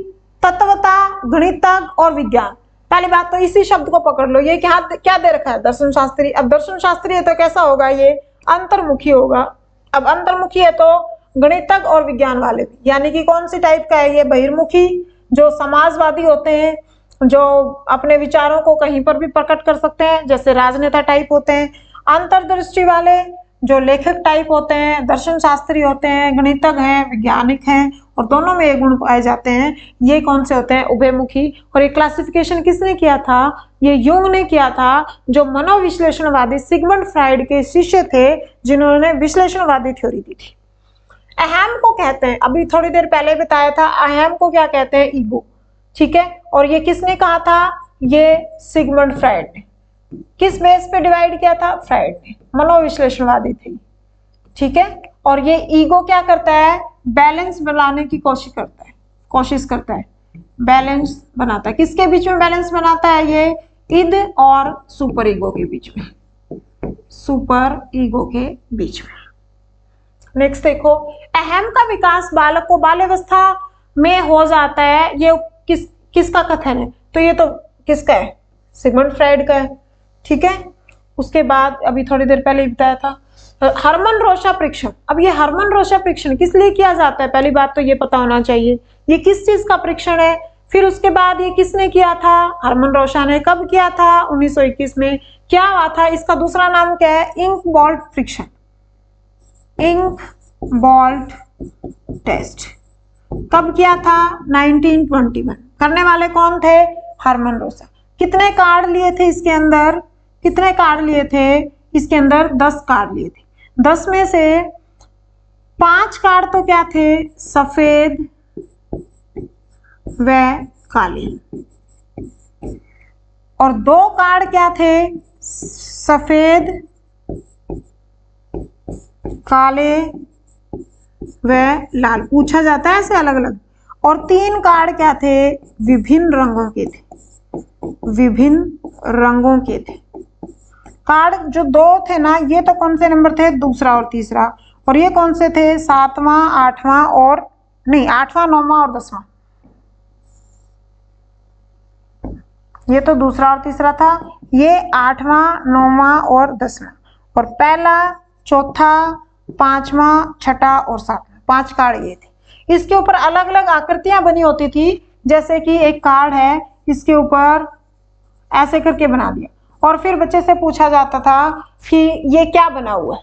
तत्वता, गणितज्ञ और विज्ञान। पहली बात तो इसी शब्द को पकड़ लो, ये क्या दे रखा है, दर्शन शास्त्री। अब दर्शन शास्त्री है तो कैसा होगा, ये अंतर्मुखी होगा। अब अंतर्मुखी है तो गणितज्ञ और विज्ञान वाले भी, यानी कि कौन सी टाइप का है ये, बहिर्मुखी, जो समाजवादी होते हैं, जो अपने विचारों को कहीं पर भी प्रकट कर सकते हैं, जैसे राजनेता टाइप होते हैं। अंतर्दृष्टि वाले, जो लेखक टाइप होते हैं, दर्शन शास्त्री होते हैं, गणितज्ञ हैं, वैज्ञानिक हैं, और दोनों में ये गुण पाए जाते हैं, ये कौन से होते हैं? उभयमुखी। और ये क्लासिफिकेशन किसने किया था? ये यूंग ने किया था, जो मनोविश्लेषणवादी सिगमंड फ्राइड के शिष्य थे, जिन्होंने विश्लेषणवादी थ्योरी दी थी। अहम को कहते हैं, अभी थोड़ी देर पहले बताया था, अहम को क्या कहते हैं? ईगो। ठीक है, और ये किसने कहा था? ये सिगमंड फ्राइड ने। किस बेस पे डिवाइड किया था? फ्राइड ने। मनोविश्लेषणवादी थे। ठीक है, और ये ईगो क्या करता है? बैलेंस बनाने की कोशिश करता है, बैलेंस बनाता है। किसके बीच में बैलेंस बनाता है? ये इद और सुपर ईगो के बीच में, सुपर ईगो के बीच में। नेक्स्ट देखो, अहम का विकास बालक को बाल्यावस्था में हो जाता है, ये किसका कथन है? तो ये तो किसका है? सिगमंड फ्राइड का है। ठीक है, उसके बाद अभी थोड़ी देर पहले बताया था हरमन रोशा परीक्षण। अब ये हरमन रोशा परीक्षण किस लिए किया जाता है? पहली बात तो ये पता होना चाहिए, ये किस चीज का परीक्षण है। फिर उसके बाद ये किसने किया था? हरमन रोशा ने। कब किया था? 1921 में। क्या हुआ था? इसका दूसरा नाम क्या है? इंक बॉल्ट परीक्षण, इंक बॉल्ट टेस्ट। कब किया था? 1921। करने वाले कौन थे? हरमन रोशा। कितने कार्ड लिए थे इसके अंदर? कितने कार्ड लिए थे इसके अंदर? 10 कार्ड लिए थे। 10 में से 5 कार्ड तो क्या थे? सफेद व काले, और 2 कार्ड क्या थे? सफेद, काले व लाल। पूछा जाता है ऐसे अलग अलग। और 3 कार्ड क्या थे? विभिन्न रंगों के थे, विभिन्न रंगों के थे। कार्ड जो 2 थे ना, ये तो कौन से नंबर थे? दूसरा और तीसरा। और ये कौन से थे? 7वां, 8वां और नहीं, 8वां, 9वां और 10वां। ये तो दूसरा और तीसरा था, ये 8वां, 9वां और 10वां। और पहला, चौथा, 5वां, 6ठा और 7वां, 5 कार्ड ये थे। इसके ऊपर अलग अलग आकृतियां बनी होती थी, जैसे कि एक कार्ड है, इसके ऊपर ऐसे करके बना दिया, और फिर बच्चे से पूछा जाता था कि ये क्या बना हुआ है।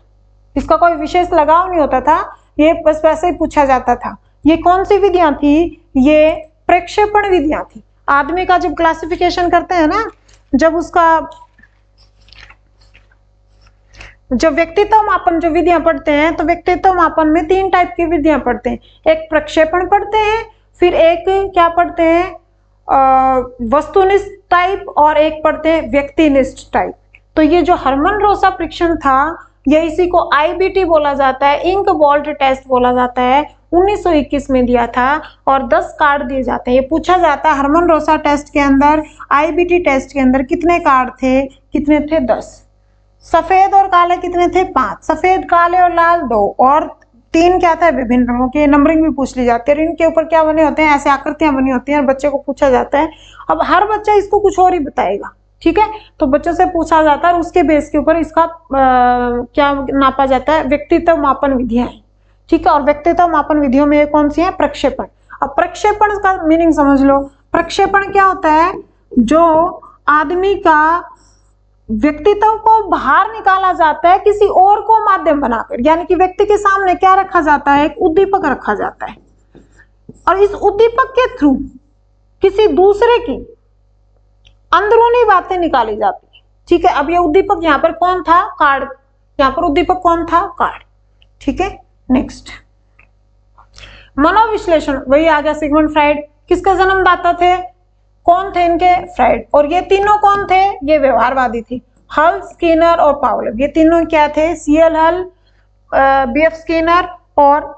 इसका कोई विशेष लगाव नहीं होता था, ये बस वैसे ही पूछा जाता था। ये कौन सी विधियां थी? ये प्रक्षेपण विधियां थी। आदमी का जब क्लासिफिकेशन करते हैं ना, जब उसका जब व्यक्तित्व मापन जो विधियां पढ़ते हैं, तो व्यक्तित्व मापन में 3 टाइप की विधियां पढ़ते हैं। एक प्रक्षेपण पढ़ते हैं, फिर एक क्या पढ़ते हैं? वस्तुनिष्ठ टाइप, और एक पढ़ते हैं व्यक्तिनिष्ठ टाइप। तो ये जो हरमन रोशा परीक्षण था, ये इसी को IBT बोला जाता है, इंक बॉल्ट टेस्ट बोला जाता है। 1921 में दिया था, और 10 कार्ड दिए जाते हैं। ये पूछा जाता है हरमन रोशा टेस्ट के अंदर, IBT टेस्ट के अंदर कितने कार्ड थे? कितने थे? 10। सफेद और काले कितने थे? 5। सफेद, काले और लाल 2, और 3 क्या था? विभिन्न रंगों के। नंबरिंग भी पूछ ली जाती है, और इनके ऊपर क्या बने होते हैं? ऐसे आकृतियां बनी होती हैं, और बच्चे को पूछा जाता है। अब हर बच्चा इसको कुछ और ही बताएगा। ठीक है, तो बच्चों से पूछा जाता है, और उसके बेस के ऊपर इसका क्या नापा जाता है? व्यक्तित्व मापन विधियां हैं। ठीक है, और व्यक्तित्व मापन विधियों में कौन सी है? प्रक्षेपण। अब प्रक्षेपण का मीनिंग समझ लो। प्रक्षेपण क्या होता है? जो आदमी का व्यक्तित्व को बाहर निकाला जाता है किसी और को माध्यम बनाकर, यानी कि व्यक्ति के सामने क्या रखा जाता है? एक उद्दीपक रखा जाता है, और इस उद्दीपक के थ्रू किसी दूसरे की अंदरूनी बातें निकाली जाती है। ठीक है, अब ये उद्दीपक यहाँ पर कौन था? कार्ड। यहाँ पर उद्दीपक कौन था? कार्ड। ठीक है, नेक्स्ट मनोविश्लेषण, वही आ गया सिगमंड फ्राइड। किसके जन्मदाता थे? कौन थे इनके? फ्राइड। और ये तीनों कौन थे? ये व्यवहारवादी थे। हल, स्किनर और पावलोव, ये तीनों क्या थे? CL हल, BF स्किनर और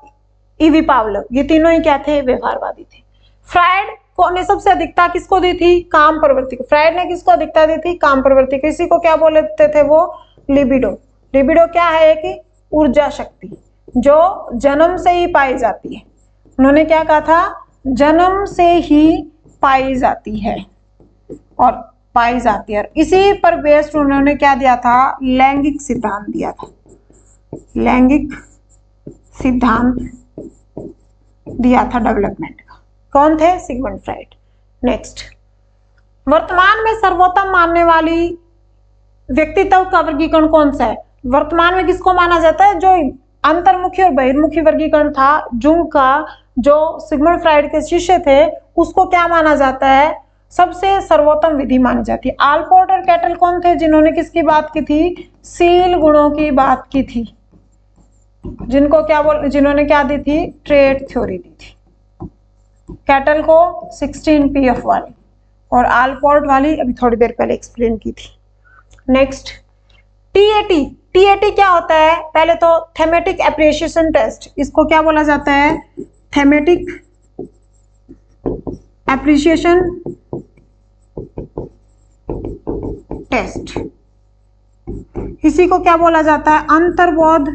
EV पावलोव, ये तीनों ही क्या थे? व्यवहारवादी थे। फ्राइड ने सबसे अधिकता किसको दी थी? काम प्रवृत्ति को। फ्राइड ने किसको अधिकता दी थी? काम प्रवृत्ति को। इसी को क्या बोलते थे वो? लिबिडो। लिबिडो क्या है? कि ऊर्जा शक्ति, जो जन्म से ही पाई जाती है। उन्होंने क्या कहा था? जन्म से ही पाई जाती है, और पाई जाती है। इसी पर बेस्ड उन्होंने क्या दिया था? लैंगिक सिद्धांत दिया था। लैंगिक सिद्धांत दिया था डेवलपमेंट का। कौन थे? Sigmund Freud. नेक्स्ट, वर्तमान में सर्वोत्तम मानने वाली व्यक्तित्व का वर्गीकरण कौन सा है? वर्तमान में किसको माना जाता है? जो अंतर्मुखी और बहिर्मुखी वर्गीकरण था जुंग का, जो सिगमंड फ्राइड के शिष्य थे, उसको क्या माना जाता है? सबसे सर्वोत्तम विधि मानी जाती है। आलपोर्ट और कैटल कौन थे जिन्होंने किसकी बात की थी? शील गुणों की बात की थी। जिन्होंने क्या दी थी? ट्रेट थ्योरी दी थी। कैटल को 16 PF वाली और आलपोर्ट वाली अभी थोड़ी देर पहले एक्सप्लेन की थी। Next TAT. टीएटी क्या होता है? पहले तो थेमेटिक एप्रिसिएशन टेस्ट, इसको क्या बोला जाता है? Thematic appreciation test. इसी को क्या बोला जाता है? अंतर्बोध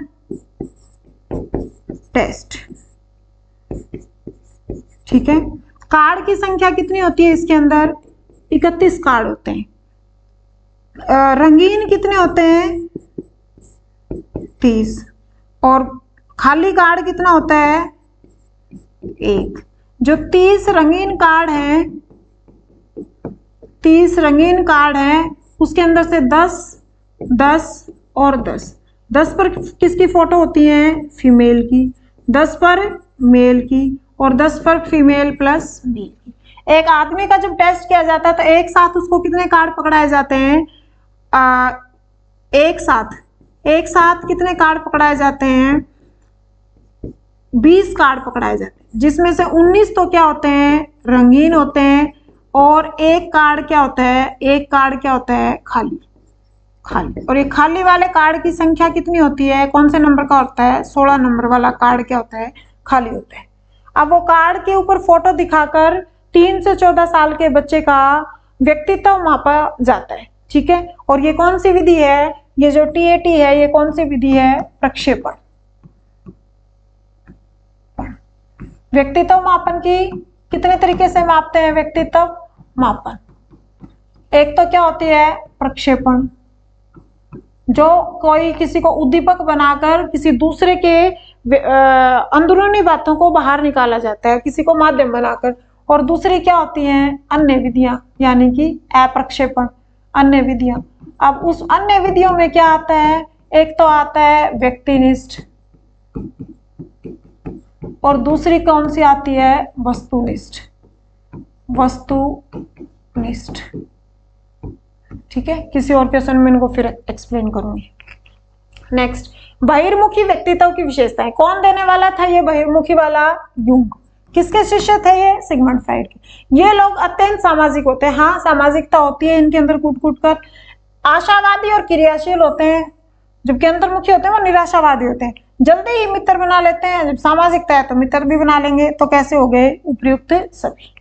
टेस्ट। ठीक है। कार्ड की संख्या कितनी होती है इसके अंदर? 31 कार्ड होते हैं। रंगीन कितने होते हैं? 30। और खाली कार्ड कितना होता है? 1। जो 30 रंगीन कार्ड हैं, 30 रंगीन कार्ड हैं, उसके अंदर से 10, 10 और 10। 10 पर किसकी फोटो होती है? फीमेल की। 10 पर मेल की और 10 पर फीमेल प्लस मेल की। एक आदमी का जब टेस्ट किया जाता है तो एक साथ उसको कितने कार्ड पकड़ाए जाते हैं? एक साथ कितने कार्ड पकड़ाए जाते हैं? 20 कार्ड पकड़ाए जाते हैं, जिसमें से 19 तो क्या होते हैं? रंगीन होते हैं। और एक कार्ड क्या होता है? खाली। और ये खाली वाले कार्ड की संख्या कितनी होती है? कौन से नंबर का होता है? 16 नंबर वाला कार्ड क्या होता है? खाली होता है। अब वो कार्ड के ऊपर फोटो दिखाकर 3 से 14 साल के बच्चे का व्यक्तित्व मापा जाता है। ठीक है। और ये कौन सी विधि है? ये जो टीएटी है, ये कौन सी विधि है? प्रक्षेपण। व्यक्तित्व मापन की कितने तरीके से मापते हैं? व्यक्तित्व मापन। एक तो क्या होती है? प्रक्षेपण, जो कोई किसी को उद्दीपक बनाकर किसी दूसरे के अंदरूनी बातों को बाहर निकाला जाता है, किसी को माध्यम बनाकर। और दूसरी क्या होती हैं? अन्य विधियां, यानी कि अप्रक्षेपण, अन्य विधियां। अब उस अन्य विधियों में क्या आता है? एक तो आता है व्यक्तिनिष्ठ और दूसरी कौन सी आती है? वस्तुनिष्ठ। वस्तुनिष्ठ। ठीक है। किसी और क्वेश्चन में इनको फिर एक्सप्लेन करूंगी। नेक्स्ट, बहिर्मुखी व्यक्तित्व की विशेषताएं। कौन देने वाला था ये बहिर्मुखी वाला? युंग। किसके शिष्य थे ये? सिगमंड फ्राइड के। ये लोग अत्यंत सामाजिक होते हैं। हाँ, सामाजिकता होती है इनके अंदर कूट कूट कर। आशावादी और क्रियाशील होते हैं, जबकि अंतर्मुखी होते हैं वो निराशावादी होते हैं। जल्दी ही मित्र बना लेते हैं। जब सामाजिकता है तो मित्र भी बना लेंगे। तो कैसे हो गए? उपर्युक्त सभी।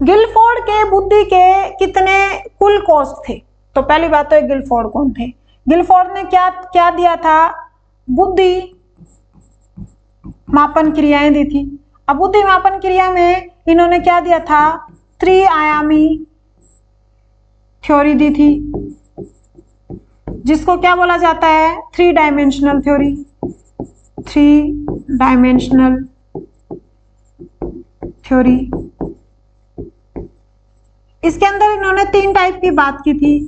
गिलफोर्ड के बुद्धि के कितने कुल कोष थे? तो पहली बात तो गिलफोर्ड कौन थे? गिलफोर्ड ने क्या दिया था? बुद्धि मापन क्रियाएं दी थी। अब बुद्धि मापन क्रिया में इन्होंने क्या दिया था? त्रिआयामी थ्योरी दी थी, जिसको क्या बोला जाता है? 3 डायमेंशनल थ्योरी। 3 dimensional theory. इसके अंदर इन्होंने 3 टाइप की बात की थी।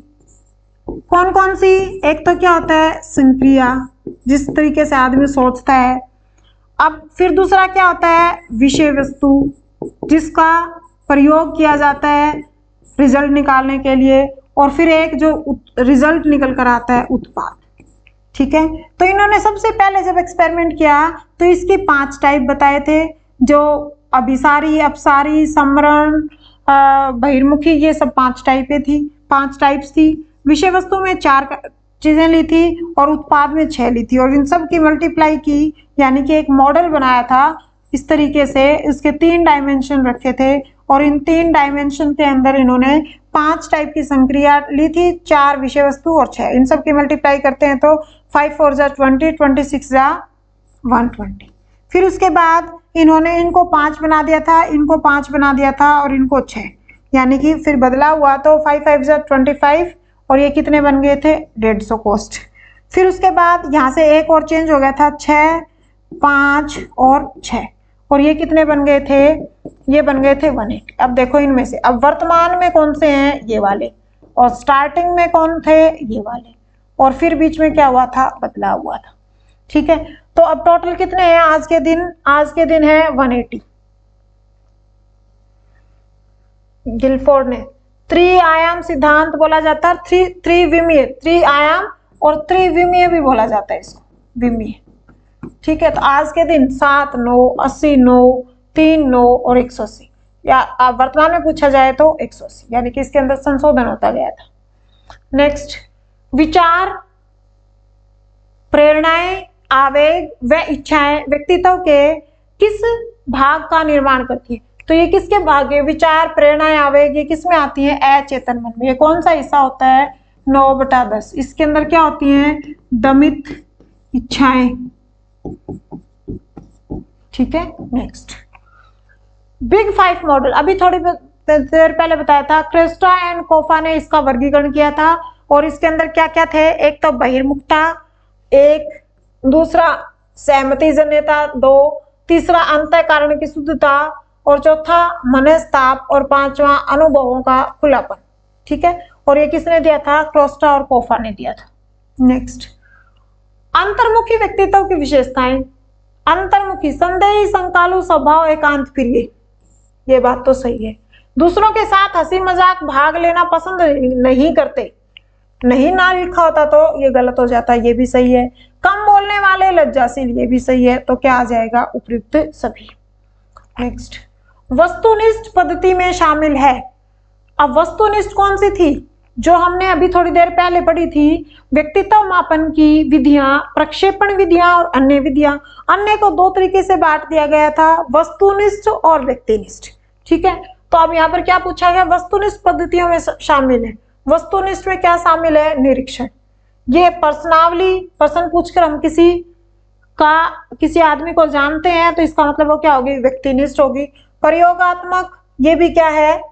कौन कौन सी? एक तो क्या होता है? संक्रिया, जिस तरीके से आदमी सोचता है। अब फिर दूसरा क्या होता है? विषय वस्तु, जिसका प्रयोग किया जाता है रिजल्ट निकालने के लिए। और फिर एक जो रिजल्ट निकल कर आता है, उत्पाद। ठीक है। तो इन्होंने सबसे पहले जब एक्सपेरिमेंट किया तो इसकी 5 टाइप बताए थे, जो अभिसारी, अपसारी, समरण, बहिर्मुखी, ये सब 5 टाइपें थी, 5 टाइप्स थी। विषय वस्तु में 4 चीजें ली थी और उत्पाद में 6 ली थी। और इन सब की मल्टीप्लाई की, यानी कि एक मॉडल बनाया था इस तरीके से। इसके 3 डायमेंशन रखे थे और इन 3 डायमेंशन के अंदर इन्होंने 5 टाइप की संक्रिया ली थी, 4 विषय वस्तु और 6। इन सब की मल्टीप्लाई करते हैं तो 5 4 जा 20, 26 जा 120। फिर उसके बाद इन्होंने इनको 5 बना दिया था, इनको 5 बना दिया था और इनको 6, यानी कि फिर बदला हुआ तो 5 5 जा 25 और ये कितने बन गए थे? 150 कॉस्ट। फिर उसके बाद यहाँ से एक और चेंज हो गया था, 6 5 और 6, और ये कितने बन गए थे? ये बन गए थे 180। अब देखो इनमें से अब वर्तमान में कौन से हैं? ये वाले। और स्टार्टिंग में कौन थे? ये वाले। और फिर बीच में क्या हुआ था, बदलाव हुआ था। ठीक है, तो अब टोटल कितने हैं आज के दिन? आज के दिन है 180। गिलफोर्ड ने त्रिआयाम सिद्धांत बोला जाता है, त्रिविमीय, त्रिआयाम और त्रिविमीय भी बोला जाता है इसको, विमीय। ठीक है, तो आज के दिन 7, 9, 80, 9, 3, 9 और 180, या वर्तमान में पूछा जाए तो 180, यानी कि इसके अंदर संशोधन होता गया था। नेक्स्ट, विचार, प्रेरणाएं, आवेग व इच्छाएं व्यक्तित्व के किस भाग का निर्माण करती है? तो ये किसके भाग है? विचार, प्रेरणाएं, आवेग, ये किस में आती है? अचेतन मन में। ये कौन सा हिस्सा होता है? 9/10। इसके अंदर क्या होती है? दमित इच्छाएं। ठीक है, नेक्स्ट, बिग 5 मॉडल, अभी थोड़ी देर पहले बताया था, क्रेस्टा एंड कोफा ने इसका वर्गीकरण किया था, और इसके अंदर क्या क्या थे? एक तो बहिर्मुखता, एक दूसरा सहमति जन्यता, 2 तीसरा अंतःकरण की शुद्धता, और चौथा मनस्ताप, और 5वां अनुभवों का खुलापन। ठीक है, और ये किसने दिया था? क्रेस्टा और कोफा ने दिया था। नेक्स्ट, अंतर्मुखी व्यक्तित्व की विशेषताएं। अंतर्मुखी, संदेही, संकालु स्वभाव, एकांत प्रिय। ये बात तो सही है। दूसरों के साथ हंसी मजाक भाग लेना पसंद नहीं करते, नहीं ना लिखा होता तो ये गलत हो जाता, ये भी सही है। कम बोलने वाले, लज्जाशील, ये भी सही है। तो क्या आ जाएगा? उपयुक्त सभी। नेक्स्ट, वस्तुनिष्ठ पद्धति में शामिल है। अब वस्तुनिष्ठ कौन सी थी? जो हमने अभी थोड़ी देर पहले पढ़ी थी, व्यक्तित्व मापन की विधियां, प्रक्षेपण विधियां और अन्य विधियां। अन्य को 2 तरीके से बांट दिया गया था, वस्तुनिष्ठ और व्यक्तिनिष्ठ। ठीक है, तो अब यहाँ पर क्या पूछा गया? वस्तुनिष्ठ पद्धतियों में शामिल है। वस्तुनिष्ठ में क्या शामिल है? निरीक्षण। ये प्रश्नावली, प्रश्न पूछकर हम किसी आदमी को जानते हैं, तो इसका मतलब वो क्या होगी? व्यक्तिनिष्ठ होगी। प्रयोगात्मक, ये भी क्या है?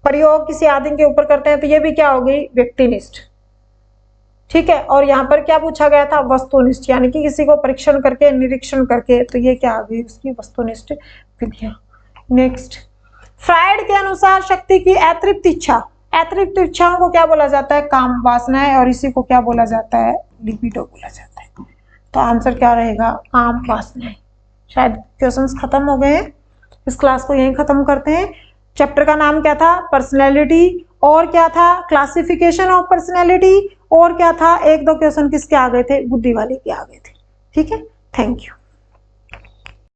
प्रयोग किसी आदमी के ऊपर करते हैं, तो ये भी क्या होगी? व्यक्तिनिष्ठ। ठीक है, और यहाँ पर क्या पूछा गया था? वस्तुनिष्ठ, यानी कि किसी को परीक्षण करके, निरीक्षण करके, तो ये क्या आ गई? उसकी वस्तुनिष्ठ विधियां। नेक्स्ट, फ्रायड के अनुसार शक्ति की अतृप्त इच्छा, अतृप्त इच्छाओं को क्या बोला जाता है? काम वासनाएं, और इसी को क्या बोला जाता है? लिबिडो बोला जाता है। तो आंसर क्या रहेगा? काम वासनाएं। शायद क्वेश्चंस खत्म हो गए हैं, इस क्लास को यहीं खत्म करते हैं। चैप्टर का नाम क्या था? पर्सनैलिटी, और क्या था? क्लासिफिकेशन ऑफ पर्सनैलिटी, और क्या था? 1-2 क्वेश्चन किसके आ गए थे? बुद्धि वाले के आ गए थे। ठीक है, थैंक यू।